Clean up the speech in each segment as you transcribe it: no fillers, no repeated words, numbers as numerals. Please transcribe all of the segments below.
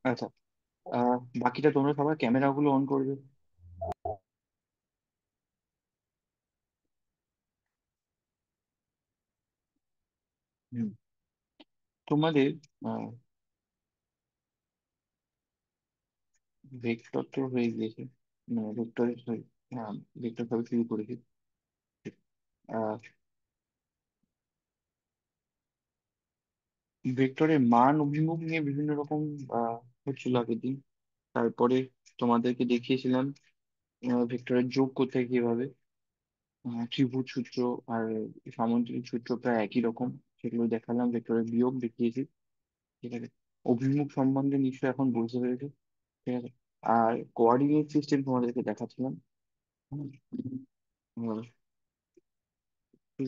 আচ্ছা, বাকিটা তোমরা সবাই ক্যামেরাগুলো অন করবে। হুম। তোমাদের ভেক্টর তো হয়ে গিয়েছে, মানে ভেক্টরের, হ্যাঁ, ভেক্টর সবে শুরু করেছি। ভেক্টরের মান অভিমুখ নিয়ে বিভিন্ন রকম হচ্ছিল আগের দিন। তারপরে তোমাদেরকে দেখিয়েছিলাম ভেক্টরের যোগ করতে হয় কিভাবে। ত্রিভুজ সূত্র আর সামুদ্রিক সূত্র প্রায় একই রকম, সেগুলো দেখালাম। ভেক্টরের বিয়োগ দেখিয়েছি। ঠিক আছে, অভিমুখ সম্বন্ধে নিশ্চয়ই এখন বুঝতে পেরেছো। ঠিক আছে, আর কোঅর্ডিনেট সিস্টেম তোমাদেরকে দেখাচ্ছিলাম। হুম, আর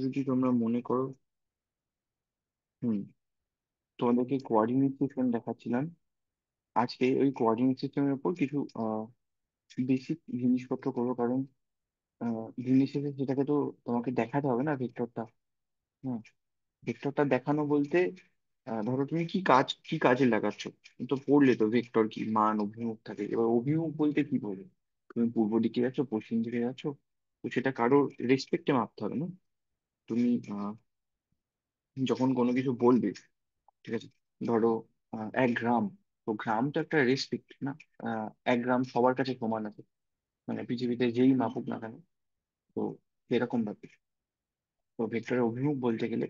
যদি তোমরা মনে করো, হুম, তোমাদেরকে কোঅর্ডিনেট সিস্টেম দেখাচ্ছিলাম। আজকে ওই কোঅর্ডিনেট সিস্টেমের উপর কিছু বেসিক জিনিসপত্র করবো, কারণ দিনের শেষে সেটাকে তো তোমাকে দেখাতে হবে না, ভেক্টরটা। হ্যাঁ, ভেক্টরটা দেখানো বলতে ধরো তুমি কি কাজে লাগাচ্ছ। তো পড়লে তো ভেক্টর কি, মান অভিমুখ থাকে। এবার অভিমুখ বলতে কি বলবো, তুমি পূর্ব দিকে যাচ্ছ, পশ্চিম দিকে যাচ্ছ, তো সেটা কারোর রেসপেক্টে মাপতে হবে না। তুমি যখন কোনো কিছু বলবে, ঠিক আছে, ধরো 1 গ্রাম, তো গ্রাম তো একটা রেসপেক্ট না। 1 গ্রাম সবার কাছে সমান আছে, মানে পৃথিবীতে যেই মাপুক না কেন। তো এরকম ব্যাপার। তো ভেক্টরের অভিমুখ বলতে গেলে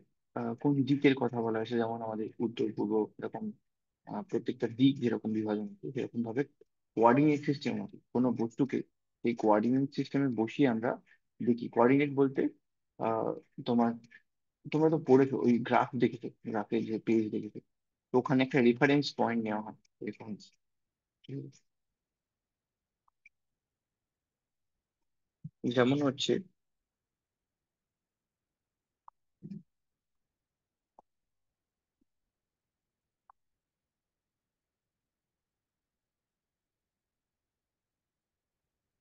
কোন দিকের কথা বলা হয়েছে, যেমন আমাদের উত্তর পূর্ব এরকম প্রত্যেকটা দিক যেরকম বিভাজন আছে, সেরকম ভাবে কোঅর্ডিনেট সিস্টেম আছে কোনো বস্তুকে। এই কোঅর্ডিনেট সিস্টেমে বসিয়ে আমরা দেখি। কোঅর্ডিনেট বলতে আহ তোমার, তোমরা তো পড়েছো, ওই গ্রাফ দেখেছো, গ্রাফের যে পেজ দেখেছো, তো ওখানে একটা রেফারেন্স পয়েন্ট নেওয়া হয়। রেফারেন্স, যেমন হচ্ছে,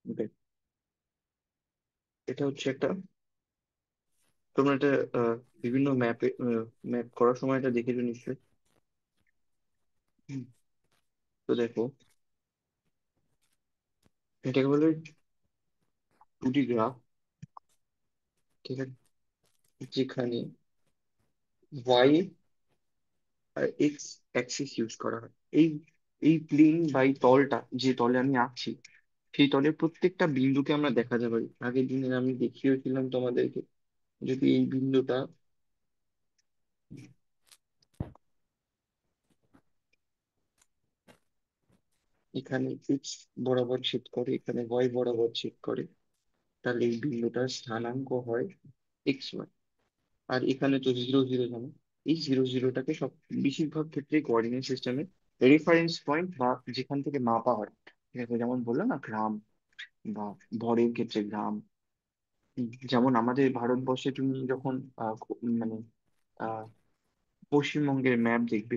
দেখ, এটা হচ্ছে একটা, তোমরা এটা বিভিন্ন ম্যাপ করার সময় এটা দেখেছো নিশ্চয়ই। হুম, তো দেখো, এটাকে বলে 2D গ্রাফ। ঠিক আছে, যেখানে ওয়াই আর এক্স অ্যাক্সিস ইউজ করা হয়। এই এই প্লেন বা এই তলটা, যে তলে আমি আঁকছি, সেই তলের প্রত্যেকটা বিন্দুকে আমরা দেখাতে পারি। আগের দিনে আমি দেখিয়েছিলাম তোমাদেরকে, যদি এই বিন্দুটা এখানে এক্স বরাবর ছেদ করে, এখানে ওয়াই বরাবর ছেদ করে, তাহলে এই বিন্দুটার স্থানাঙ্ক হয় XY। আর এখানে তো 0 0 জানো, এই 0 0টাকে সব বেশিরভাগ ক্ষেত্রে কোঅর্ডিনেট সিস্টেমে রেফারেন্স পয়েন্ট, বা যেখান থেকে মাপা হয়। ঠিক আছে, যেমন বললাম না, গ্রাম, বা ভরের ক্ষেত্রে গ্রাম। যেমন আমাদের ভারতবর্ষে তুমি যখন মানে আহ, পশ্চিমবঙ্গের ম্যাপ দেখবে,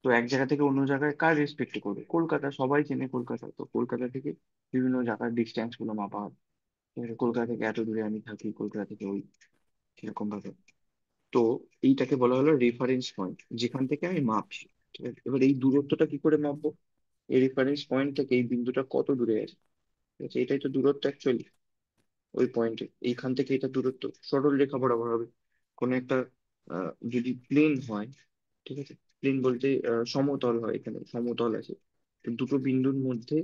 তো এক জায়গা থেকে অন্য জায়গায় কার রেসপেক্ট করবে, কলকাতা, সবাই চেনে কলকাতা, তো কলকাতা থেকে বিভিন্ন জায়গার ডিস্টেন্স গুলো মাপা হয়। ঠিক আছে, কলকাতা থেকে এত দূরে আমি থাকি, কলকাতা থেকে ওই, সেরকম ভাবে। তো এইটাকে বলা হলো রেফারেন্স পয়েন্ট, যেখান থেকে আমি মাপছি। ঠিক আছে, এবার এই দূরত্বটা কি করে মাপবো, এই রেফারেন্স পয়েন্ট থেকে এই বিন্দুটা কত দূরে আছে। ঠিক আছে, এটাই তো দূরত্ব অ্যাকচুয়ালি। ওই পয়েন্টে এইখান থেকে এটা দূরত্ব সরল রেখা বরাবর হবে। কোনো একটা যদি প্লেন হয়, ঠিক আছে, প্লেন বলতে সমতল হয়, এখানে সমতল আছে, তো দুটো বিন্দুর মধ্যে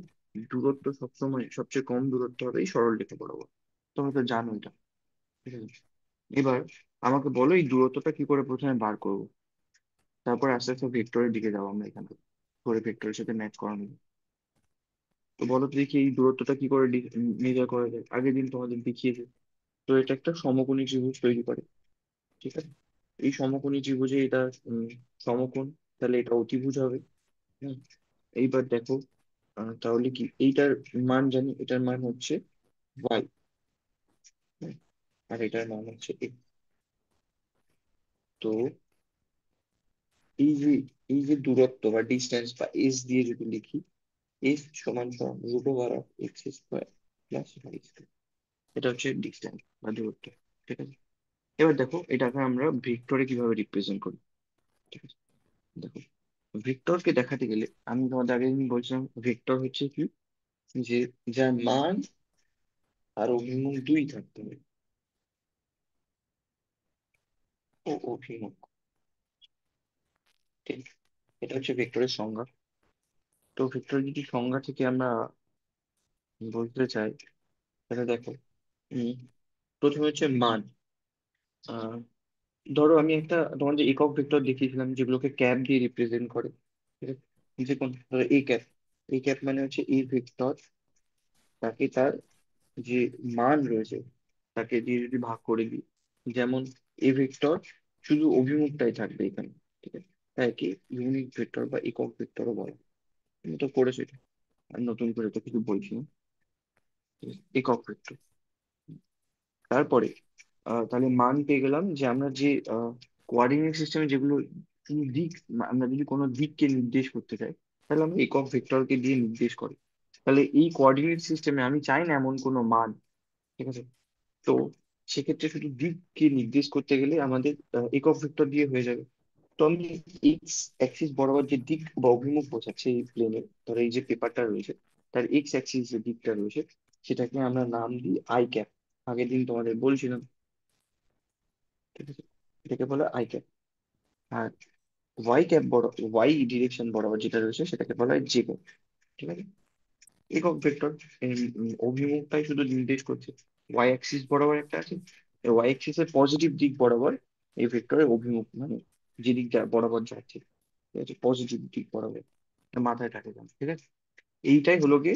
দূরত্ব সবসময় সবচেয়ে কম দূরত্ব হবে এই সরল রেখা বরাবর। তোমরা তো জানো এটা। ঠিক আছে, এবার আমাকে বলো এই দূরত্বটা কি করে প্রথমে বার করবো, তারপর আস্তে আস্তে ভেক্টরের দিকে যাবো আমরা এখান থেকে, করে ভেক্টরের সাথে ম্যাচ করানো যায়। তো বলো তো দেখি এই দূরত্বটা কি করে মেজার করা যায়, আগের দিন তোমাদের দেখিয়েছে। তো এটা একটা সমকোণী ত্রিভুজ তৈরি করে। ঠিক আছে, এই সমকোণী ত্রিভুজে এটা সমকোণ, তাহলে এটা অতিভুজ হবে। হুম, এইবার দেখো, তাহলে কি এইটার মান জানি, এটার মান হচ্ছে ওয়াই, আর এটার মান হচ্ছে এক্স। তো এই যে এই যে দূরত্ব বা ডিস্টেন্স বা এস দিয়ে যদি লিখি, এস সমান সমান √x square plus Y square. এটা হচ্ছে ডিস্টেন্স বা দূরত্ব। ঠিক আছে, এবার দেখো এটাকে আমরা ভেক্টরে কিভাবে রিপ্রেজেন্ট করি। ঠিক আছে, দেখো ভেক্টরকে দেখাতে গেলে আমি তোমাদের আগে দিন বলছিলাম ভেক্টর হচ্ছে কি, যে যার মান আর অভিমুখ দুই থাকতে হবে। ও অভিমুখ, ঠিক, এটা হচ্ছে ভেক্টরের সংজ্ঞা। তো ভেক্টর যদি সংজ্ঞা থেকে আমরা বলতে চাই, তাহলে দেখো, উম, প্রথমে হচ্ছে মান। আহ ধরো আমি একটা তোমাদের একক ভেক্টর দেখিয়েছিলাম যেগুলোকে ক্যাপ দিয়ে রিপ্রেজেন্ট করে। ঠিক আছে, যে কোন ধরো এই ক্যাপ, এই ক্যাপ মানে হচ্ছে এই ভেক্টর, তাকে তার যে মান রয়েছে তাকে দিয়ে যদি ভাগ করে দিই, যেমন এ ভেক্টর শুধু অভিমুখটাই থাকবে এখানে। ঠিক আছে, তাই কি ইউনিট ভেক্টর বা একক ভেক্টরও বলে। তুমি তো করেছো এটা, আর নতুন করে তো কিছু বলছি না। ঠিক আছে? একক ভেক্টর। তারপরে তাহলে মান পেয়ে গেলাম, যে আমরা যে কোঅর্ডিনেট সিস্টেমে যেগুলো শুধু দিক, আমরা যদি কোনো দিককে নির্দেশ করতে চাই তাহলে আমরা একক ভেক্টরকে দিয়ে নির্দেশ করি। তাহলে এই কোঅর্ডিনেট সিস্টেমে আমি চাই না এমন কোনো মান। ঠিক আছে, তো সেক্ষেত্রে শুধু দিককে নির্দেশ করতে গেলে আমাদের একক ভেক্টর দিয়ে হয়ে যাবে। তো আমি এক্স অ্যাক্সিস বরাবর যে দিক বা অভিমুখ বোঝাচ্ছে এই প্লেনে, ধরো এই যে পেপারটা রয়েছে, তার এক্স অ্যাক্সিস যে দিকটা রয়েছে সেটাকে আমরা নাম দিই আই ক্যাপ। আগের দিন তোমাদের বলছিলাম। ঠিক আছে, এটাকে বলে আই ক্যাপ। আর ওয়াই ক্যাপ বড়, ওয়াই ডিরেকশন বরাবর যেটা রয়েছে সেটাকে বলা হয় জে ক্যাপ। ঠিক আছে, একক ভেক্টর অভিমুখটাই শুধু নির্দেশ করছে। ওয়াই অ্যাক্সিস বরাবর একটা আছে, ওয়াই অ্যাক্সিস এর পজিটিভ দিক বরাবর এই ভেক্টরের অভিমুখ, মানে যে দিক বরাবর যাচ্ছে, ঠিক আছে, পজিটিভ দিক বরাবর। এটা মাথায় রাখে যান, ঠিক আছে। এইটাই হলো গিয়ে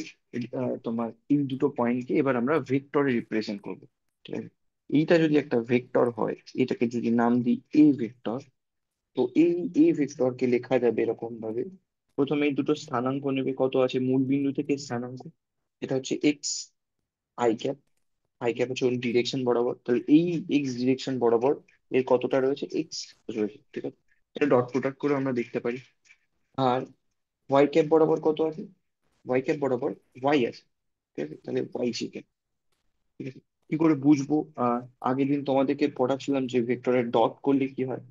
তোমার এই দুটো পয়েন্টকে এবার আমরা ভেক্টরে রিপ্রেজেন্ট করবো। ঠিক আছে, এইটা যদি একটা ভেক্টর হয়, এটাকে যদি নাম দিই এ ভেক্টর, তো এই ভেক্টরকে লেখা যাবে এরকম ভাবে। প্রথমে এই দুটো স্থানাঙ্ক নেবে, কত আছে মূল বিন্দু থেকে স্থানাঙ্ক, এটা হচ্ছে x I cap. I cap হচ্ছে ডিরেকশন বরাবর, তাহলে এই এক্স ডিরেকশন বরাবর এর কতটা রয়েছে, এক্স রয়েছে। ঠিক আছে, এটা ডট প্রোডাক্ট করে আমরা দেখতে পারি। আর ওয়াই ক্যাপ বরাবর কত আছে, ওয়াই ক্যাপ বরাবর ওয়াই আছে। ঠিক আছে, তাহলে ওয়াই ক্যাপ। ঠিক আছে, কি করে বুঝবো? আগের দিন তোমাদেরকে পড়াচ্ছিলাম যে ভেক্টরের ডট করলে কি হয়।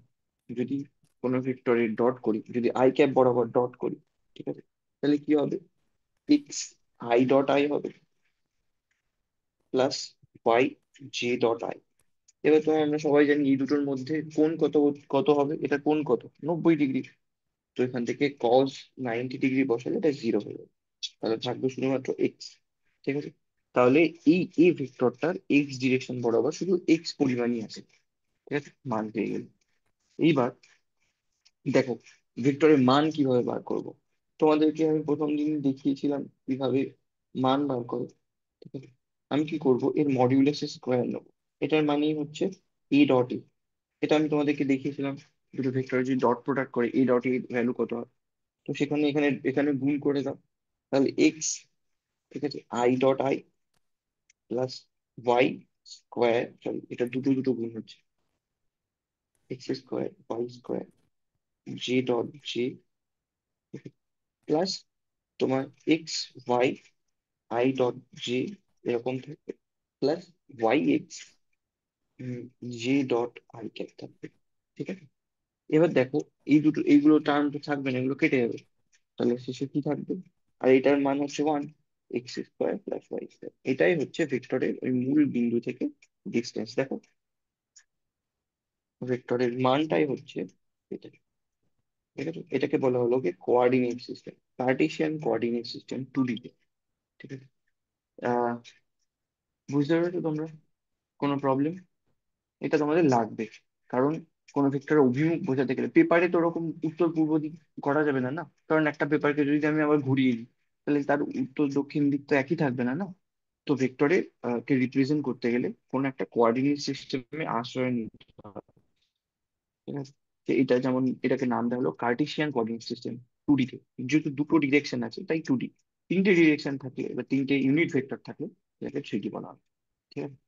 যদি কোনো ভেক্টরের ডট করি, যদি আই ক্যাপ বরাবর ডট করি, ঠিক আছে, তাহলে কি হবে, এক্স আই ডট আই হবে plus y j dot i. এবার তো আমরা সবাই জানি এই দুটোর মধ্যে কোণ কত, কত হবে, এটা কোণ কত, 90 ডিগ্রি। তো এখান থেকে কস 90 ডিগ্রি বসালে এটা জিরো হয়ে যাবে, তাহলে থাকবে শুধুমাত্র এক্স। ঠিক আছে, তাহলে এই ভেক্টরটার এক্স ডিরেকশন বরাবর শুধু এক্স পরিমাণই আছে। ঠিক আছে, মান পেয়ে গেল। এইবার দেখো ভেক্টরের মান কিভাবে বার করব। তোমাদেরকে আমি প্রথম দিন দেখিয়েছিলাম কিভাবে মান বার করে। ঠিক আছে, আমি কি করব, এর মডিউলাস স্কোয়ার নেবো। এটার মানেই হচ্ছে এ ডট এ। এটা আমি তোমাদেরকে দেখিয়েছিলাম, দুটো ভেক্টর যদি ডট প্রোডাক্ট করে এ ডট এ ভ্যালু কত হয়। তো সেখানে এখানে এখানে গুণ করে দাও, তাহলে এক্স, ঠিক আছে, I dot I plus Y square, sorry এটা দুটো দুটো গুণ হচ্ছে, X square Y square J dot J plus তোমার X Y I dot J এরকম থাকবে, plus Y X J dot I cap থাকবে। ঠিক আছে, এবার দেখো এই দুটো, এইগুলো টার্ম তো থাকবে না, এগুলো কেটে যাবে, তাহলে শেষে কি থাকবে, আর এটার মান হচ্ছে 1, x square plus Y square. এটাই হচ্ছে ভেক্টরের ওই মূল বিন্দু থেকে ডিস্টেন্স। দেখো ভেক্টরের মানটাই হচ্ছে এটা। ঠিক আছে, এটাকে বলা হলো কি coordinate system, Cartesian coordinate system 2D তে। ঠিক আছে, আহ বুঝতে পেরেছো তোমরা কোনো প্রবলেম? এটা তোমাদের লাগবে, কারণ কোনো ভেক্টরের অভিমুখ বোঝাতে গেলে পেপারে তো ওরকম উত্তর পূর্ব দিক করা যাবে না, না, কারণ একটা পেপারকে যদি আমি আবার ঘুরিয়ে দিই তাহলে তার উত্তর দক্ষিণ দিক তো একই থাকবে না, না। তো ভেক্টরে কে রিপ্রেজেন্ট করতে গেলে কোনো একটা কোঅর্ডিনেট সিস্টেমে আশ্রয় নিতে হবে। ঠিক আছে, তো এটা যেমন এটাকে নাম দেওয়া হলো কার্টেসিয়ান কোঅর্ডিনেট সিস্টেম 2D তে। যেহেতু দুটো ডিরেকশন আছে তাই 2D। তিনটে ডিরেকশন থাকলে এবার তিনটে ইউনিট ভেক্টর থাকলে এটাকে 3D বলা হয়। ঠিক আছে,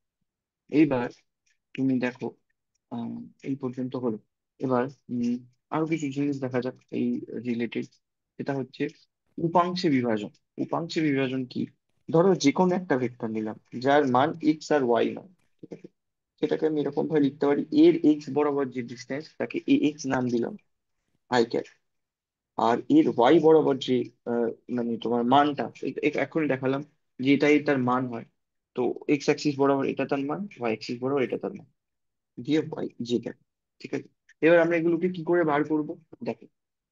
এইবার তুমি দেখো, আহ, এই পর্যন্ত হলো। এবার আরো কিছু জিনিস দেখা যাক এই রিলেটেড। এটা হচ্ছে উপাংশে বিভাজন। উপাংশের বিভাজন কি? ধরো যে কোনো একটা ভেক্টর নিলাম যার মান এক্স আর ওয়াই নয়, ঠিক আছে? সেটাকে আমি এরকম ভাবে লিখতে পারি, এর এক্স বরাবর যে ডিস্টেন্স তাকে এ এক্স নাম দিলাম, আই ক্যাপ। আর এর ওয়াই বরাবর যে আহ, মানে তোমার মানটা, এখনই দেখালাম যে এটাই তার মান হয়। তো এক্স অ্যাক্সিস বরাবর এটা তার মান, ওয়াই অ্যাক্সিস বরাবর এটা তার মান, দিয়ে ওয়াই জে ক্যাপ। ঠিক আছে, এবার আমরা এগুলোকে কি করে বার করব? দেখো,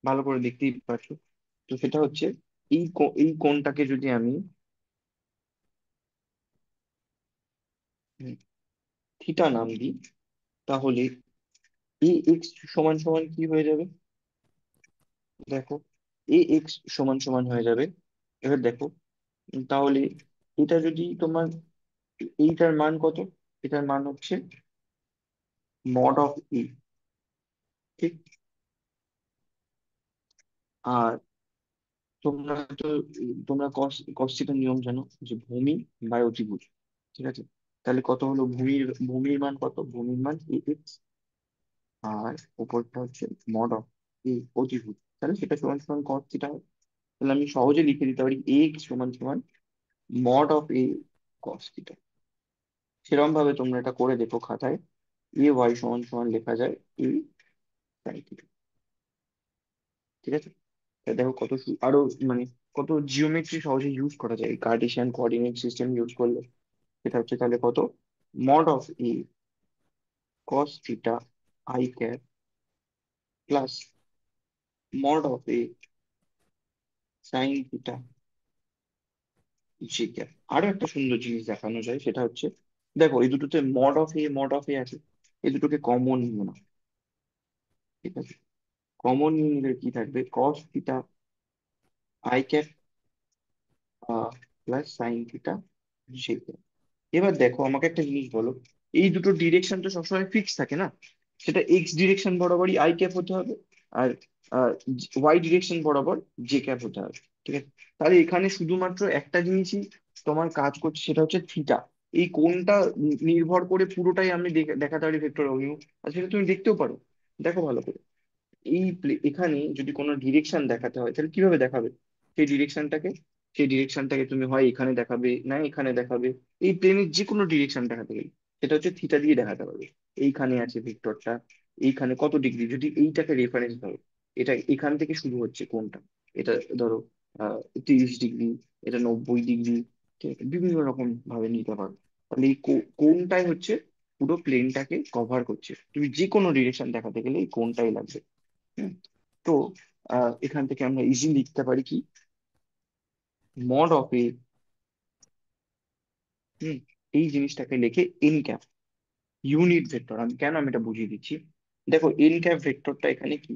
ভালো করে দেখতেই পাচ্ছ। তো সেটা হচ্ছে, এই কোণটাকে যদি আমি থিটা নাম দিই, তাহলে এ এক্স সমান সমান কি হয়ে যাবে? দেখো, এ এক্স সমান সমান হয়ে যাবে। এবার দেখো, তাহলে এটা যদি তোমার, এইটার মান কত? এটার মান হচ্ছে মড অফ ই, ঠিক? আর তোমরা তো, তোমরা কস কস থিটার নিয়ম জানো, যে ভূমি বাই অতিভুজ। ঠিক আছে, তাহলে কত হলো ভূমির মান কত? ভূমির মান এ এক্স, আর উপরটা হচ্ছে মড অফ এ অতিভুজ, তাহলে সেটা সমান সমান কস থিটা। তাহলে আমি সহজে লিখে দিতে পারি এ এক্স সমান সমান mod of A cos theta. সেরকম ভাবে তোমরা এটা করে দেখো খাতায়, এ ওয়াই সমান সমান লেখা যায় এ সাইন থিটা। ঠিক আছে, তা দেখো কত আরো মানে কত জিওমেট্রি সহজে ইউজ করা যায় কার্টেশিয়ান কোঅর্ডিনেট সিস্টেম ইউজ করলে। সেটা হচ্ছে তাহলে কত, mod of A cos theta I cap plus mod of A sine theta G cap. আরো একটা সুন্দর জিনিস দেখানো যায়, সেটা হচ্ছে, দেখো এই দুটোতে মড অফ এ আছে, এই দুটোকে কমন নিও না। ঠিক আছে, কমন নিয়ে নিলে কি থাকবে? Cos theta I cap plus sine theta G cap. এবার দেখো, আমাকে একটা জিনিস বলো, এই দুটো ডিরেকশন তো সবসময় ফিক্স থাকে না? সেটা এক্স ডিরেকশন বরাবরই আই ক্যাপ হতে হবে, আর ওয়াই ডিরেকশন বরাবর জে ক্যাপ হতে হবে। ঠিক আছে, তাহলে এখানে শুধুমাত্র একটা জিনিসই তোমার কাজ করছে, সেটা হচ্ছে থিটা। এই কোণটা নির্ভর করে পুরোটাই আমি দেখাতে পারি ভেক্টর অভিমুখ, আর সেটা তুমি দেখতেও পারো। দেখো ভালো করে, এখানে যদি কোনো ডিরেকশন দেখাতে হয় তাহলে কিভাবে দেখাবে? সেই ডিরেকশনটাকে সেই ডিরেকশনটাকে তুমি হয় এখানে দেখাবে, না এখানে দেখাবে। এই প্লেনের যে কোনো ডিরেকশন দেখাতে গেলে সেটা হচ্ছে থিটা দিয়ে দেখাতে পারবে। এইখানে আছে ভেক্টরটা, এইখানে কত ডিগ্রি, যদি এইটাকে রেফারেন্স ধরো, এটা এখান থেকে শুরু হচ্ছে কোনটা, এটা ধরো 30 ডিগ্রি, এটা 90 ডিগ্রি, ঠিক আছে? বিভিন্ন রকম ভাবে নিতে পারো। তাহলে এই কোনটাই হচ্ছে পুরো প্লেনটাকে কভার করছে, তুমি যে কোনো ডিরেকশন দেখাতে গেলে এই কোনটাই লাগবে। হুম, তো এখান থেকে আমরা ইজি লিখতে পারি কি, মড অফ এ, হুম, এই জিনিসটাকে লিখে এন ক্যাপ, ইউনিট ভেক্টর। আমি এটা বুঝিয়ে দিচ্ছি। দেখো এন ক্যাপ ভেক্টরটা এখানে কি,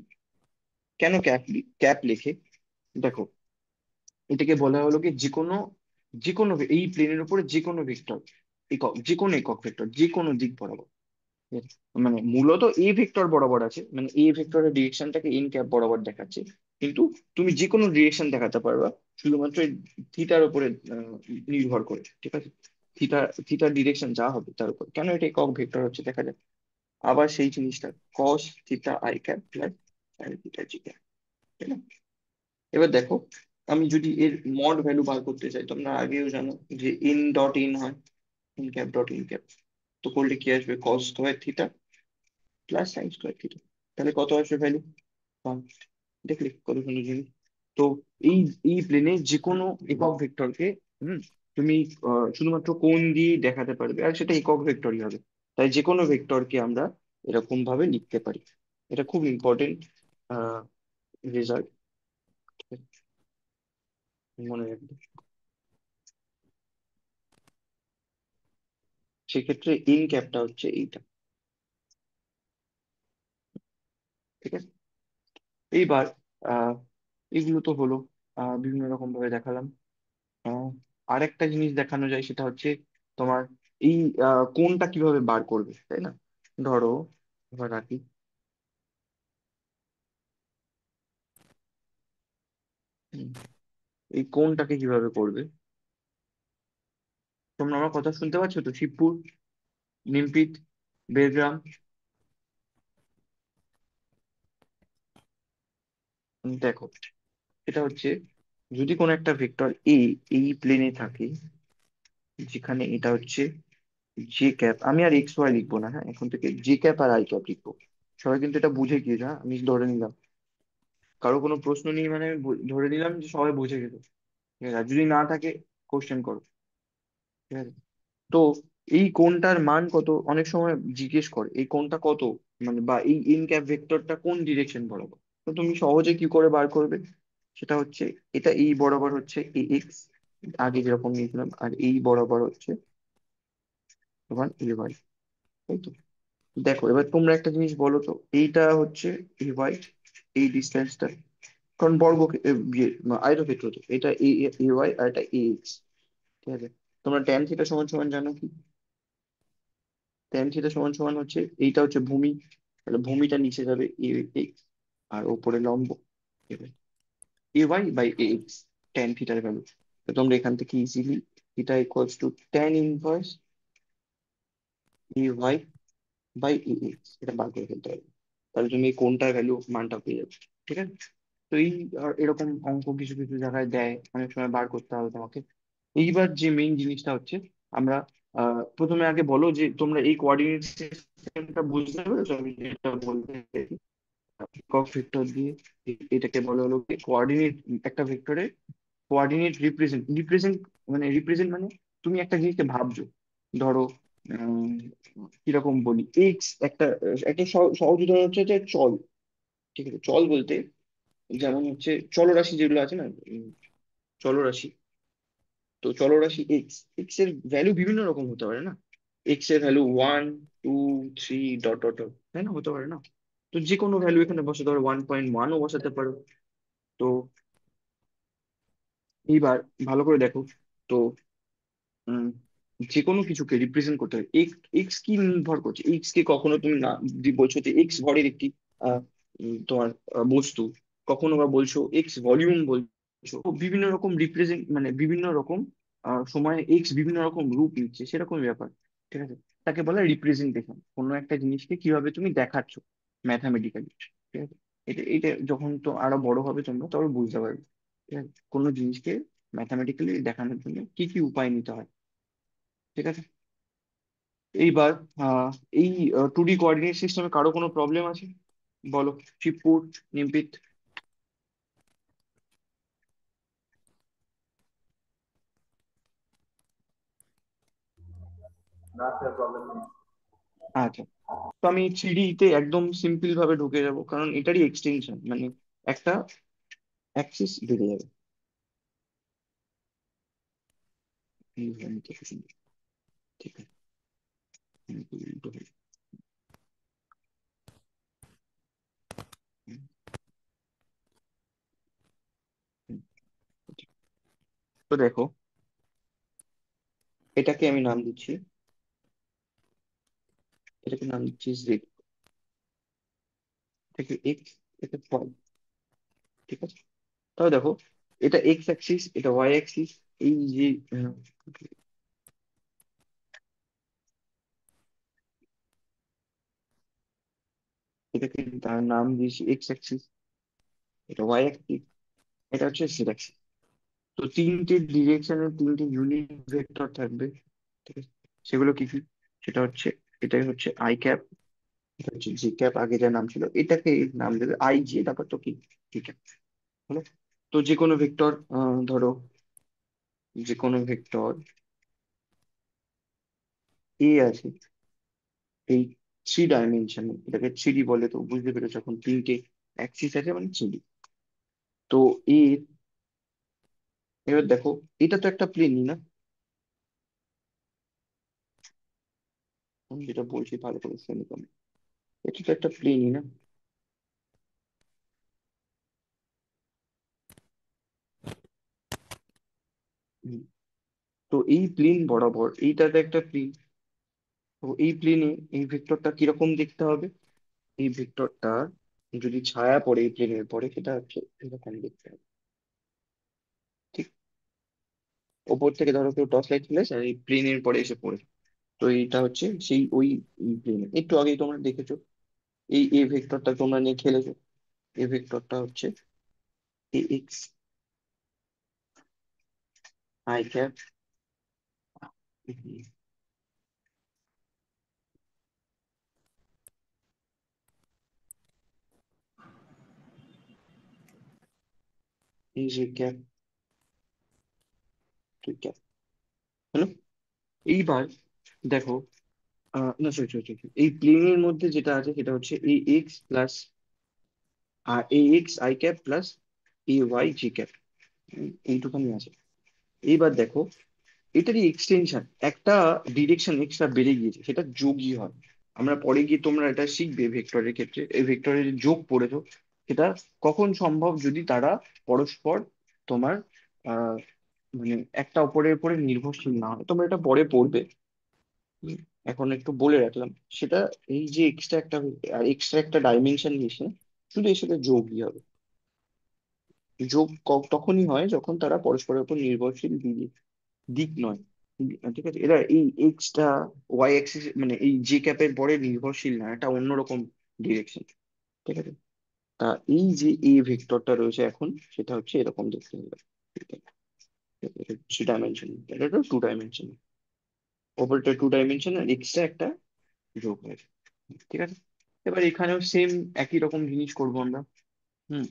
কেন ক্যাপ লিখে? দেখো, এটাকে বলা হলো কি, এই প্লেনের উপরে যে কোনো ভেক্টর, যে কোনো একক ভেক্টর যে কোনো দিক বরাবর, মানে মূলত এ ভেক্টর বরাবর আছে, মানে এ ভেক্টরের ডিরেকশনটাকে এন ক্যাপ বরাবর দেখাচ্ছে, কিন্তু তুমি যে কোনো ডিরেকশন দেখাতে পারবা শুধুমাত্র থিটার উপরে নির্ভর করে। ঠিক আছে, থিটা থিটার ডিরেকশন যা হবে তার উপর। কেন এটা একক ভেক্টর হচ্ছে দেখা যাক। আবার সেই জিনিসটা, cos theta I cap plus sine theta G cap, তাই না? এবার দেখো, আমি যদি এর মড ভ্যালু বার করতে চাই, তোমরা আগেও জানো যে ইন ডট ইন হয়, in cap dot in cap. তো করলে কি আসবে? Cos square theta plus sine square theta. তাহলে কত আসবে ভ্যালু? 1। দেখলি কত সুন্দর জিনিস। তো এই এই প্লেনে যে কোনো একক ভেক্টরকে, হুম, তুমি শুধুমাত্র কোণ দিয়ে দেখাতে পারবে, আর সেটা একক ভেক্টরই হবে। তাই যে কোনো ভেক্টরকে আমরা এরকম ভাবে লিখতে পারি। এটা খুব ইম্পর্টেন্ট রেজাল্ট, মনে রাখবে। সেক্ষেত্রে ইন ক্যাপটা হচ্ছে এইটা। ঠিক আছে, এইবার আহ এগুলো তো হলো, বিভিন্ন রকম ভাবে দেখালাম। আহ, আরেকটা জিনিস দেখানো যায়, সেটা হচ্ছে তোমার এই কোনটা কিভাবে বার করবে, তাই না? ধরো, এবার রাখি, হুম, এই কোনটাকে কিভাবে করবে? তোমরা আমার কথা শুনতে পাচ্ছ তো? শিবপুর, নিমপিট, বেরগ্রাম, দেখো, এটা হচ্ছে যদি কোনো একটা ভেক্টর এ এই প্লেনে থাকে, যেখানে এটা হচ্ছে জে ক্যাপ, আমি আর এক্স ওয়াই লিখবো না, হ্যাঁ, এখন থেকে জে ক্যাপ আর আই ক্যাপ লিখবো। সবাই কিন্তু এটা বুঝে গিয়েছে, হ্যাঁ, আমি ধরে নিলাম কারো কোনো প্রশ্ন নেই, মানে আমি ধরে নিলাম যে সবাই বুঝে গেছে। ঠিক আছে, আর যদি না থাকে কোশ্চেন করো। ঠিক আছে, তো এই কোণটার মান কত অনেক সময় জিজ্ঞেস করে, এই কোণটা কত, মানে বা এই এন ক্যাপ ভেক্টরটা কোন ডিরেকশন বরাবর। তো তুমি সহজে কি করে বার করবে, সেটা হচ্ছে এটা এই বরাবর হচ্ছে এ এক্স, আগে যেরকম নিয়েছিলাম, আর এই বরাবর হচ্ছে তোমার এ ওয়াই, তাই তো। দেখো এবার তোমরা একটা জিনিস বলো তো, এইটা হচ্ছে এ ওয়াই, এই ডিস্টেন্সটা, কারণ বর্গ আয়তক্ষেত্র তো, এটা এ এ ওয়াই আর এটা এ এক্স। ঠিক আছে, তোমরা ট্যান থিটা সমান সমান জানো কি? ট্যান থিটা সমান সমান হচ্ছে, এইটা হচ্ছে ভূমি, তাহলে ভূমিটা নিচে যাবে এ এক্স, আর ওপরে লম্ব A Y by A X, tan থিটার ভ্যালু। তো তোমরা এখান থেকে easily theta equals to tan inverse A Y by A X, এটা বার করে ফেলতে হবে। তাহলে তুমি এই কোনটার ভ্যালু মানটা পেয়ে যাবে। ঠিক আছে, তো এই এরকম অঙ্ক কিছু কিছু জায়গায় দেয়, অনেক সময় বার করতে হবে তোমাকে। এইবার যে মেইন জিনিসটা হচ্ছে, আমরা প্রথমে আগে বলো যে তোমরা এই কোঅর্ডিনেট সিস্টেমটা বুঝতে পেরেছো, আমি যেটা বলতে চাইছি। একক ভেক্টর দিয়ে এটাকে বলা হলো কোঅর্ডিনেট, একটা ভেক্টরে কোঅর্ডিনেট রিপ্রেজেন্ট মানে রিপ্রেজেন্ট মানে তুমি একটা জিনিসকে ভাবছো, ধরো উম, কিরকম বলি, এক্স একটা, একটা সহজ উদাহরণ হচ্ছে যে চল। ঠিক আছে, চল বলতে যেমন হচ্ছে চলরাশি যেগুলো আছে না, চলরাশি, তো চলরাশি এক্স, এক্স এর ভ্যালু বিভিন্ন রকম হতে পারে না, এক্স এর ভ্যালু 1 2 3 ডট ডট ডট, তাই না, হতে পারে না। তো যে কোনো ভ্যালু এখানে বসাতে পারো, 1.1ও বসাতে পারো। তো এইবার ভালো করে দেখো, তো উম, যে কোনো কিছুকে রিপ্রেজেন্ট করতে হবে, এক্স কি নির্ভর করছে, এক্স কে কখনো তুমি না বলছো যে এক্স ভরের একটি আহ, তোমার বস্তু, কখনো বা বলছো এক্স ভলিউম বলছো, তো বিভিন্ন রকম রিপ্রেজেন্ট মানে বিভিন্ন রকম সময় এক্স বিভিন্ন রকম রূপ নিচ্ছে, সেরকমই ব্যাপার। ঠিক আছে, তাকে বলে রিপ্রেজেন্টেশন, কোনো একটা জিনিসকে কিভাবে তুমি দেখাচ্ছ ম্যাথামেটিক্যালি। ঠিক আছে, এটা এটা যখন তো আরো বড় হবে তোমরা তখন বুঝতে পারবে। ঠিক আছে, কোনো জিনিসকে ম্যাথামেটিক্যালি দেখানোর জন্য কি কি উপায় নিতে হয়। ঠিক আছে, এইবার আহ, এই 2D কোঅর্ডিনেট সিস্টেমে কারো কোনো প্রবলেম আছে বলো, শিবপুর, নিমপিত। না স্যার, প্রবলেম নেই। আচ্ছা, তো আমি 3D তে একদম সিম্পল ভাবে ঢুকে যাব, কারণ এটারই এক্সটেনশন, মানে একটা অ্যাক্সিস বেড়ে যাবে। এই ভ্যালুটা কি সুন্দর। ঠিক আছে, উল্টো হয়ে যাবে। হুম, হুম, ঠিক। তো দেখো, এটাকে আমি নাম দিচ্ছি, এটাকে নাম দিচ্ছি জেড, এটাকে এক্স, এটা ওয়াই। ঠিক আছে, তাহলে দেখো, এটা এক্স অ্যাক্সিস, এটা ওয়াই অ্যাক্সিস, এই যে এটাকে তার নাম দিয়েছি এক্স অ্যাক্সিস, এটা ওয়াই অ্যাক্সিস, এটা হচ্ছে জেড অ্যাক্সিস। তো তিনটে ডিরেকশনের তিনটে ইউনিট ভেক্টর থাকবে। ঠিক আছে, সেগুলো কি কি, সেটা হচ্ছে, এটাই হচ্ছে আই ক্যাপ, এটা হচ্ছে জি ক্যাপ, আগে যা নাম ছিল এটাকে নাম দেবে আই জি, তারপর তো কি টি ক্যাপ হলো। তো যে কোনো ভেক্টর, ধরো যে কোনো ভেক্টর এ আছে, এই 3 ডাইমেনশনে, এটাকে 3D বলে, তো বুঝতে পেরেছো এখন, তিনটে অ্যাক্সিস আছে মানে 3D। তো এ, এবার দেখো, এটা তো একটা প্লেনই না, আমি যেটা বলছি ভালো করে শুনে তুমি, এটা তো একটা প্লেনই না। হুম, তো এই প্লেন বরাবর এইটাতে একটা প্লেন, তো এই প্লেনে এই ভেক্টরটা কিরকম দেখতে হবে, এই ভেক্টরটা যদি ছায়া পড়ে এই প্লেনের পরে, সেটা হচ্ছে এরকম দেখতে হবে। ঠিক, ওপর থেকে ধরো কেউ টর্চ লাইট ফেলেছে আর এই প্লেনের পরে এসে পড়ে, তো এইটা হচ্ছে সেই ওই প্লেনে, একটু আগেই তোমরা দেখেছো, এই এ ভেক্টরটা তোমরা নিয়ে খেলেছো, এ ভেক্টরটা হচ্ছে এ এক্স, আই ক্যাপ, এই যে ক্যাপ, তুই ক্যাপ, হলো। এইবার দেখো, না সরি সরি সরি, এই প্লেনের মধ্যে যেটা আছে সেটা হচ্ছে A X plus A X I cap plus A Y G cap, এইটুখানি আছে। এইবার দেখো, এটারই এক্সটেনশন, একটা ডিরেকশন এক্সট্রা বেড়ে গিয়েছে, সেটা যোগই হয়। আমরা পরে গিয়ে তোমরা এটা শিখবে ভেক্টরের ক্ষেত্রে, এই ভেক্টরের যে যোগ পড়েছো, সেটা কখন সম্ভব, যদি তারা পরস্পর তোমার আহ মানে একটা অপরের উপরে নির্ভরশীল না হয়। তোমরা এটা পরে পড়বে। হুম, এখন একটু বলে রাখলাম সেটা। এই যে এক্সট্রা একটা, আর এক্সট্রা একটা ডাইমেনশন নিয়েছে, শুধু এর সাথে যোগই হবে। যোগ তখনই হয় যখন তারা পরস্পরের উপর নির্ভরশীল দিক দিক নয়। ঠিক আছে, এরা এই এক্সটা ওয়াই অ্যাক্সিস মানে এই জে ক্যাপের পরে নির্ভরশীল না, এটা অন্যরকম ডিরেকশন। ঠিক আছে। তা এই যে এ ভেক্টরটা রয়েছে এখন, সেটা হচ্ছে এরকম দেখতে হবে। এটা থ্রি ডাইমেনশন, এটা টু ডাইমেনশন। ওপরটা টু ডাইমেনশন আর এক্সট্রা একটা যোগ হয়েছে। ঠিক আছে। এবার এখানেও সেম একই রকম জিনিস করবো আমরা। হুম।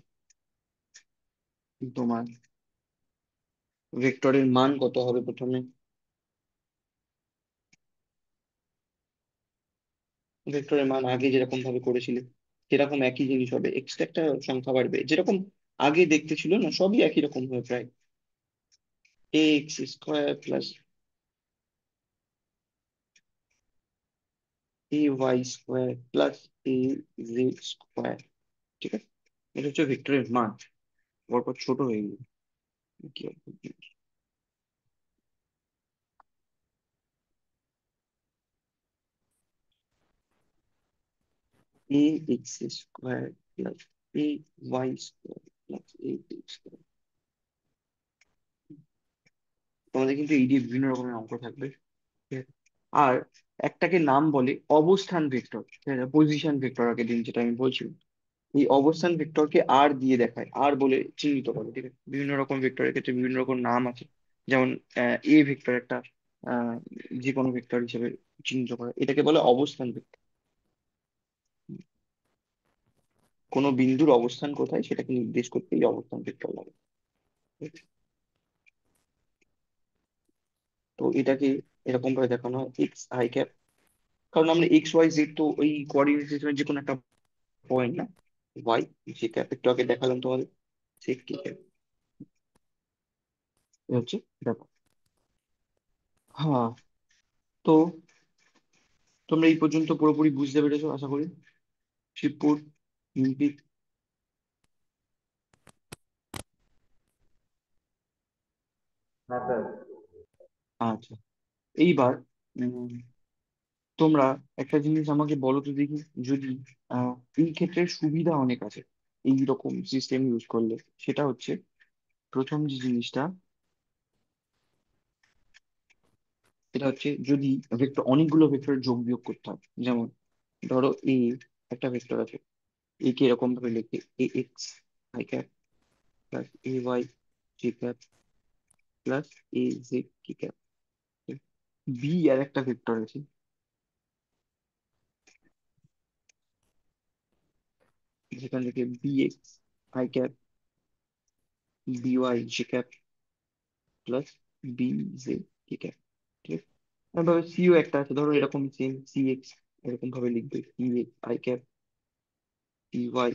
তোমার ভেক্টরের মান কত হবে প্রথমে? ভেক্টরের মান আগে যেরকম ভাবে করেছিলে সেরকম একই জিনিস হবে, এক্সট্রা একটা সংখ্যা বাড়বে, যেরকম আগে দেখতে ছিল না, সবই একই রকম হবে প্রায়। A X square plus A Y square plus A Z square. ঠিক আছে, এটা হচ্ছে ভেক্টরের মান। পরপর ছোট হয়ে গেল। কি হবে? A X square plus A Y square plus A Z square. তোমাদের কিন্তু এই দিয়ে বিভিন্ন রকমের অঙ্ক থাকবে। ঠিক আছে? আর একটাকে নাম বলে অবস্থান ভেক্টর, পজিশন ভেক্টর, আগের দিন যেটা আমি বলছিলাম। এই অবস্থান ভেক্টরকে আর দিয়ে দেখায়, আর বলে চিহ্নিত করে। ঠিক আছে, বিভিন্ন রকম ভেক্টরের ক্ষেত্রে বিভিন্ন রকম নাম আছে। যেমন এ ভেক্টর একটা আহ, যে কোনো ভেক্টর হিসেবে চিহ্নিত করে, এটাকে বলে অবস্থান ভেক্টর। কোনো বিন্দুর অবস্থান কোথায় সেটাকে নির্দেশ করতে এই অবস্থান ভেক্টর লাগে। ঠিক আছে? তো এটাকে এরকম ভাবে দেখানো হয় এক্স আই ক্যাপ, কারণ আমরা এক্স ওয়াই জেড তো ওই কোঅর্ডিনেট সিস্টেমের যে কোনো একটা পয়েন্ট না। ওয়াই যে ক্যাপ একটু আগে দেখালাম তোমাদের, সে কি ক্যাপ, এ হচ্ছে ব্যাপার। হ্যাঁ। তো তোমরা এই পর্যন্ত পুরোপুরি বুঝতে পেরেছো আশা করি। শিবপুর, নিমপিট। হ্যাঁ স্যার। আচ্ছা, এইবার উম, তোমরা একটা জিনিস আমাকে বলো তো দেখি, যদি আহ, এই ক্ষেত্রে সুবিধা অনেক আছে এই রকম সিস্টেম ইউজ করলে। সেটা হচ্ছে, প্রথম যে জিনিসটা, এটা হচ্ছে যদি ভেক্টর, অনেকগুলো ভেক্টরের যোগ বিয়োগ করতে হয়। যেমন ধরো এ একটা ভেক্টর আছে, এ কে এরকম ভাবে লিখে A X I cap plus A Y G cap plus A Z কি ক্যাপ। বি আর একটা ভেক্টর আছে, যেখান থেকে B X I cap B Y G cap plus B Z কি ক্যাপ। ঠিক আছে, এভাবে সিও একটা আছে, ধরো এরকম সেম সি এক্স, এরকম ভাবে লিখবে c x I cap B Y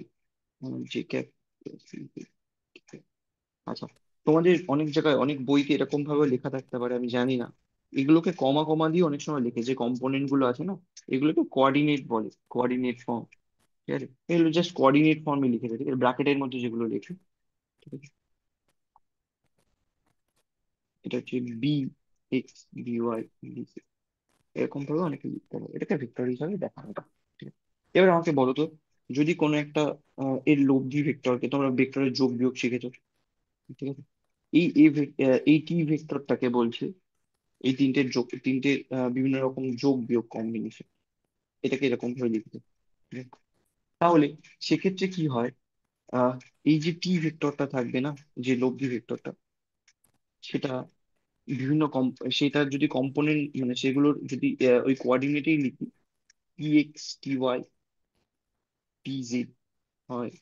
G cap plus c z কি ক্যাপ। আচ্ছা, তোমাদের অনেক জায়গায় অনেক বইতে এরকম ভাবে লেখা থাকতে পারে, আমি জানি না। এগুলোকে কমা কমা দিয়ে অনেক সময় লিখে, যে কম্পোনেন্ট গুলো আছে না, এগুলোকে কোঅর্ডিনেট বলে, কোঅর্ডিনেট ফর্ম। ঠিক আছে, এগুলো জাস্ট কোঅর্ডিনেট ফর্মে লিখে দেয়, ঠিক আছে, ব্র্যাকেটের মধ্যে যেগুলো লেখে। ঠিক আছে, এটা হচ্ছে b x B Y b, এরকম ভাবে অনেকে লিখতে পারে, এটাকে ভেক্টর হিসাবে দেখানো হয়। ঠিক আছে, এবার আমাকে বলো তো, যদি কোনো একটা এর লব্ধি ভেক্টরকে, তোমরা ভেক্টরের যোগ বিয়োগ শিখেছো। ঠিক আছে, এই এই টি ভেক্টরটাকে বলছে, এই তিনটে যোগ, তিনটে বিভিন্ন রকম যোগ বিয়োগ কম্বিনেশন, এটাকে এরকম ভাবে লিখতে। ঠিক আছে? তাহলে সেক্ষেত্রে কি হয়, আহ এই যে টি ভেক্টরটা থাকবে না, যে লব্ধি ভেক্টরটা, সেটা বিভিন্ন সেটা যদি কম্পোনেন্ট মানে সেগুলোর যদি ওই কোঅর্ডিনেটেই লিখি, T X T Y T Z হয়,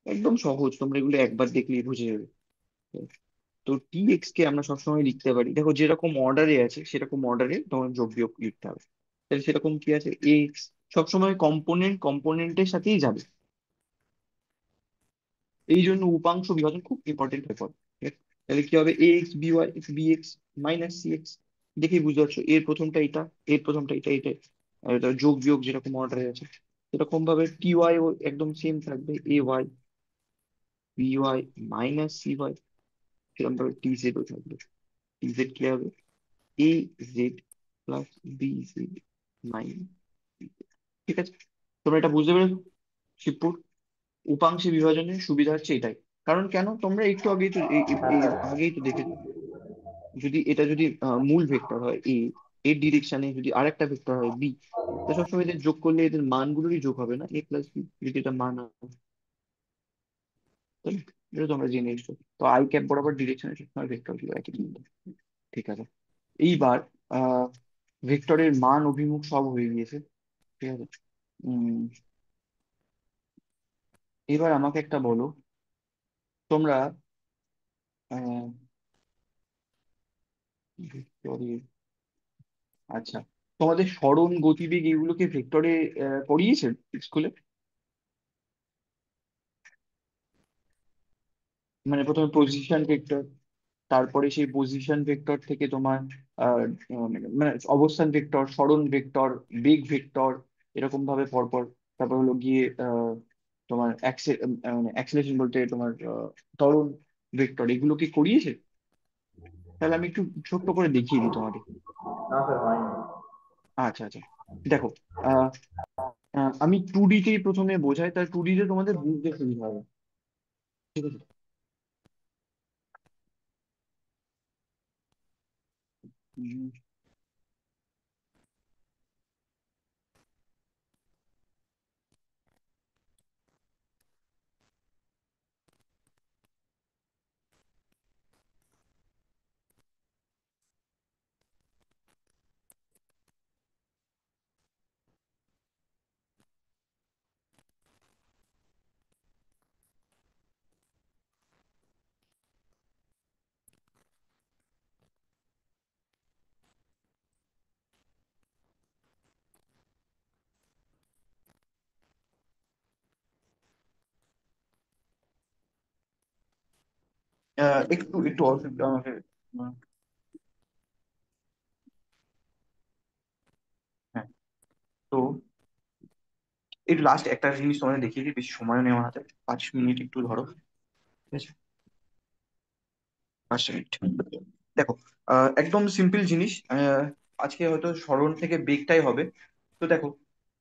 একদম সহজ, তোমরা এগুলো একবার দেখলেই বুঝে যাবে। তো টি এক্স কে আমরা সবসময় লিখতে পারি, দেখো যেরকম অর্ডারে আছে সেরকম অর্ডারে তোমার যোগ বিয়োগ লিখতে হবে। তাহলে সেরকম কি আছে, এক্স সবসময় কম্পোনেন্টের সাথেই যাবে, এই জন্য উপাংশ বিভাজন খুব ইম্পর্টেন্ট হয়ে পড়ে। ঠিক আছে? তাহলে কি হবে, A X B Y B X minus C X, দেখেই বুঝতে পারছো এর প্রথমটা এটা, এর প্রথমটা এটা এটা, আর এটা যোগ বিয়োগ যেরকম অর্ডারে আছে সেরকম ভাবে টি ওয়াই ও একদম সেম থাকবে, A Y B Y minus C Y, সেরকম ভাবে টি জেড ও থাকবে, টি জেড কি হবে, a z plus B z minus. ঠিক আছে, তোমরা এটা বুঝতে পেরেছো শিবপুর? উপাংশে বিভাজনের সুবিধা হচ্ছে এটাই। কারণ কেন, তোমরা একটু আগেই তো হ্যাঁ স্যার। আগেই তো দেখেছো, যদি এটা যদি মূল ভেক্টর হয় এ, এর ডিরেকশনে যদি আরেকটা ভেক্টর হয় বি, তো সবসময় এদের যোগ করলে এদের মানগুলোরই যোগ হবে না, এ প্লাস বি, যদি এটা মান হয়, তাই না? এটা তোমরা জেনে এসছো। তো আই ক্যাপ বরাবর ডিরেকশনে সবসময় ভেক্টর গুলো একই কিন্তু। ঠিক আছে, এইবার আহ ভেক্টরের মান অভিমুখ সব হয়ে গিয়েছে। ঠিক আছে, উম এবার আমাকে একটা বলো, তোমরা আহ ভেক্টরের, আচ্ছা, তোমাদের সরণ গতিবেগ এগুলোকে ভেক্টরে পড়িয়েছে স্কুলে? মানে প্রথমে পজিশন ভেক্টর, তারপরে সেই পজিশন ভেক্টর থেকে তোমার আহ, মানে অবস্থান ভেক্টর, সরণ ভেক্টর, বেগ ভেক্টর, এরকম ভাবে পরপর। তারপর হলো গিয়ে তোমার মানে অ্যাক্সিলারেশন বলতে তোমার ত্বরণ ভেক্টর, এগুলো কি করিয়েছে? তাহলে আমি একটু ছোট্ট করে দেখিয়ে দিই তোমাদের। না স্যার হয়নি। আচ্ছা আচ্ছা, দেখো, আহ আমি টু ডি তেই প্রথমে বোঝাই, তাহলে টু ডি তে তোমাদের বুঝতে সুবিধা হবে। ঠিক আছে, উম, একটু একটু অসুবিধা আমাকে। আহ, হ্যাঁ, তো একটু লাস্ট একটা জিনিস তোমাদের দেখিয়ে দিই, বেশি সময় নেওয়া হাতে, 5 মিনিট একটু ধরো। ঠিক আছে, 5 মিনিট। দেখো, একদম সিম্পল জিনিস, আজকে হয়তো স্মরণ থেকে বেগটাই হবে। তো দেখো,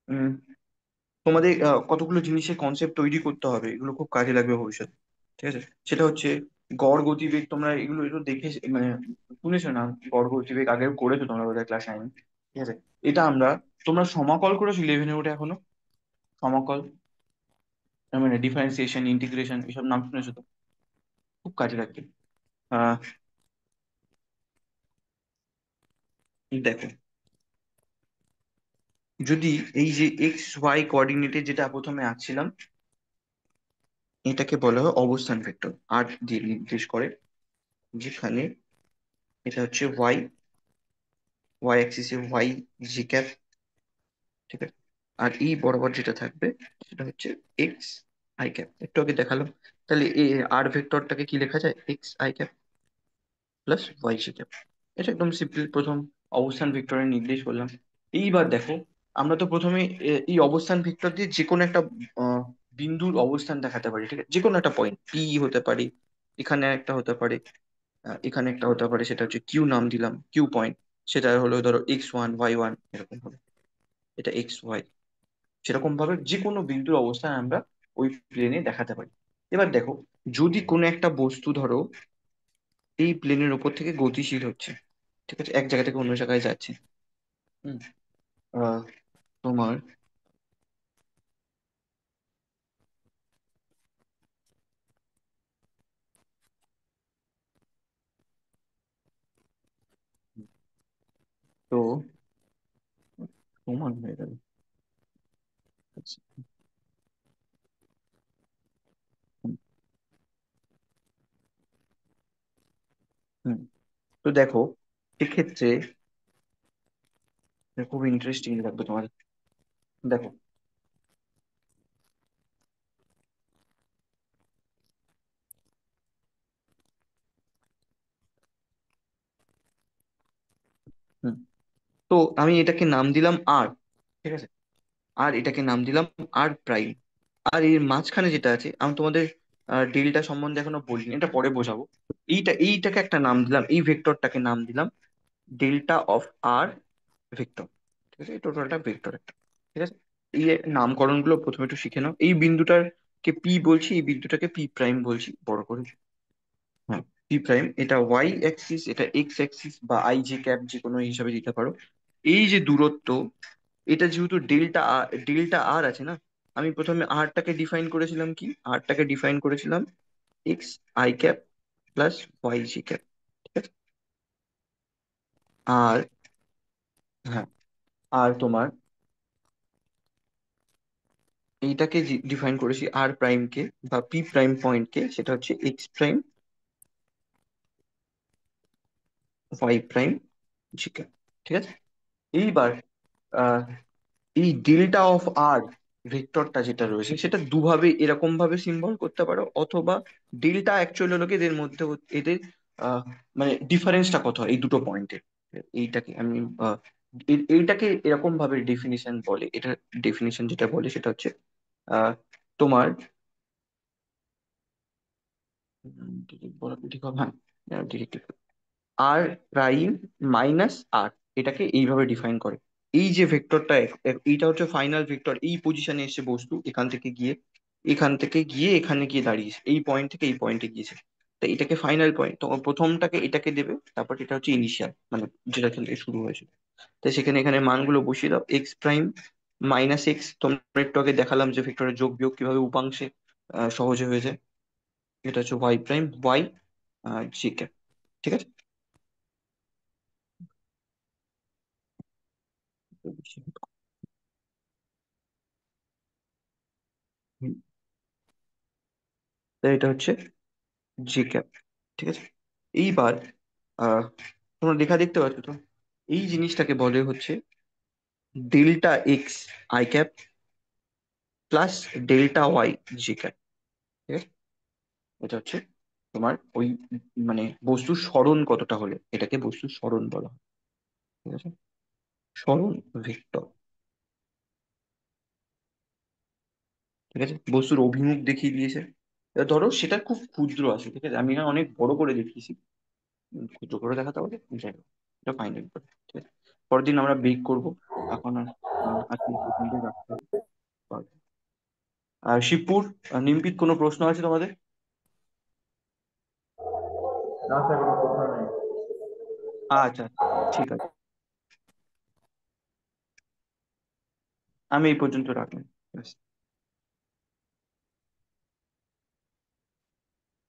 উম, তোমাদের কতগুলো জিনিসের কনসেপ্ট তৈরি করতে হবে, এগুলো খুব কাজে লাগবে ভবিষ্যতে। ঠিক আছে, সেটা হচ্ছে গড় গতিবেগ, তোমরা এগুলো এগুলো দেখে মানে শুনেছো না? গড় গতিবেগ আগেও করেছো তোমরা বোধহয় ক্লাস 9। ঠিক আছে, এটা আমরা, তোমরা সমাকল করেছো 11-এ উঠে এখনো? সমাকল, মানে ডিফারেন্সিয়েশন, ইন্টিগ্রেশন, এসব নাম শুনেছো তো? খুব কাজে লাগবে। আহ দেখো, যদি এই যে এক্স ওয়াই কোঅর্ডিনেটে যেটা প্রথমে আঁকছিলাম, এটাকে বলা হয় অবস্থান ভেক্টর, আর দিয়ে নির্দেশ করে, যেখানে এটা হচ্ছে ওয়াই, ওয়াই অ্যাক্সিসে ওয়াই জি ক্যাপ। ঠিক আছে, আর এই বরাবর যেটা থাকবে সেটা হচ্ছে এক্স আই ক্যাপ, একটু আগে দেখালাম। তাহলে আর ভেক্টরটাকে কি লেখা যায়, x I cap plus y G cap. এটা একদম সিম্পল, প্রথম অবস্থান ভেক্টরের নির্দেশ করলাম। এইবার দেখো, আমরা তো প্রথমে এই অবস্থান ভেক্টর দিয়ে যে কোনো একটা আহ, বিন্দুর অবস্থান দেখাতে পারি। ঠিক আছে, যে কোনো একটা পয়েন্ট পি হতে পারে, এখানে একটা হতে পারে, এখানে একটা হতে পারে, সেটা হচ্ছে কিউ, নাম দিলাম কিউ পয়েন্ট। সেটা হলো ধরো x1 y1, এরকম হবে, এটা xy। সেরকম ভাবে যে কোনো বিন্দুর অবস্থান আমরা ওই প্লেনে দেখাতে পারি। এবার দেখো, যদি কোনো একটা বস্তু ধরো এই প্লেনের উপর থেকে গতিশীল হচ্ছে, ঠিক আছে, এক জায়গা থেকে অন্য জায়গায় যাচ্ছে, হুম, আহ, তোমার তো সমান হয়ে গেল। আচ্ছা। হুম। হুম। তো দেখো, এক্ষেত্রে খুব ইন্টারেস্টিং লাগবে তোমার। দেখো। হুম। তো আমি এটাকে নাম দিলাম আর, ঠিক আছে, আর এটাকে নাম দিলাম আর প্রাইম। আর এর মাঝখানে যেটা আছে, আমি তোমাদের ডেল্টা সম্বন্ধে এখনো বলিনি, এটা পরে বোঝাবো। এইটাকে একটা নাম দিলাম, এই ভেক্টরটাকে নাম দিলাম ডেল্টা অফ আর ভেক্টর। ঠিক আছে, এই টোটালটা ভেক্টর একটা। ঠিক আছে। এই নামকরণগুলো প্রথমে একটু শিখে নাও। এই বিন্দুটাকে পি বলছি, এই বিন্দুটাকে পি প্রাইম বলছি বড় করে। হ্যাঁ, পি প্রাইম, এটা ওয়াই অ্যাক্সিস, এটা এক্স অ্যাক্সিস, বা আই জে ক্যাপ যে কোনো হিসাবে দিতে পারো। এই যে দূরত্ব, এটা যেহেতু ডেল্টা আর আছে না, আমি প্রথমে আরটাকে ডিফাইন করেছিলাম কি, আরটাকে ডিফাইন করেছিলাম x I cap plus y G cap. ঠিক আছে। আর হ্যাঁ, আর তোমার এইটাকে ডিফাইন করেছি আর প্রাইম কে, বা পি প্রাইম পয়েন্ট কে, সেটা হচ্ছে এক্স প্রাইম ওয়াই প্রাইম জি ক্যাপ। ঠিক আছে। এইবার আহ, এই ডেল্টা অফ আর ভেক্টরটা যেটা রয়েছে, সেটা দুভাবে এরকম ভাবে সিম্বল করতে পারো, অথবা ডেল্টা অ্যাকচুয়ালি হলো কি এদের মধ্যে এদের আহ, মানে ডিফারেন্সটা কত হয় এই দুটো পয়েন্টের। এইটাকে আমি এইটাকে এরকম ভাবে ডেফিনিশন বলে, এটা ডেফিনিশন যেটা বলে সেটা হচ্ছে আহ, তোমার ডিরেক্ট বলা কি ঠিক হবে? হ্যাঁ, ডিরেক্ট। আর প্রাইম মাইনাস আর, এটাকে এইভাবে ডিফাইন করে। এই যে ভেক্টরটা, এইটা হচ্ছে ফাইনাল ভেক্টর, এই পজিশনে এসে বস্তু এখান থেকে গিয়ে এখানে গিয়ে দাঁড়িয়েছে, এই পয়েন্ট থেকে এই পয়েন্টে গিয়েছে। তো এটাকে ফাইনাল পয়েন্ট, তো প্রথমটাকে এটাকে দেবে, তারপর এটা হচ্ছে ইনিশিয়াল, মানে যেটা এখান থেকে শুরু হয়েছে। তাই সেখানে এখানে মানগুলো বসিয়ে দাও, এক্স প্রাইম মাইনাস এক্স, তোমরা একটু আগে দেখালাম যে ভেক্টরের যোগ বিয়োগ কিভাবে উপাংশে সহজে হয়ে যায়। এটা হচ্ছে ওয়াই প্রাইম ওয়াই জি ক্যাপ। ঠিক আছে। হুম। তো এটা হচ্ছে জি ক্যাপ। ঠিক আছে। এইবার আহ তোমরা লেখা দেখতে পাচ্ছ তো, এই জিনিসটাকে বলে হচ্ছে delta x I cap plus delta y G cap. ঠিক আছে। এটা হচ্ছে তোমার ওই মানে বস্তুর স্মরণ কতটা হলে এটাকে বস্তুর স্মরণ বলা হয়। ঠিক আছে। স্মরণ ভেক্টর। ঠিক আছে, বস্তুর অভিমুখ দেখিয়ে দিয়েছে। এবার ধরো সেটা খুব ক্ষুদ্র আছে, ঠিক আছে, আমি না অনেক বড় করে দেখিয়েছি, ক্ষুদ্র করে দেখাতে হবে, যাই হোক, এটা ফাইনাল। ঠিক আছে। পরের দিন আমরা বেক করব। এখন আর আজকে এই পর্যন্তই রাখতে হবে। আর শিবপুর, নিমপিত, কোনো প্রশ্ন আছে তোমাদের? না স্যার, কোনো প্রশ্ন নেই। আচ্ছা, ঠিক আছে, আমি এই পর্যন্ত রাখলাম। ব্যাস।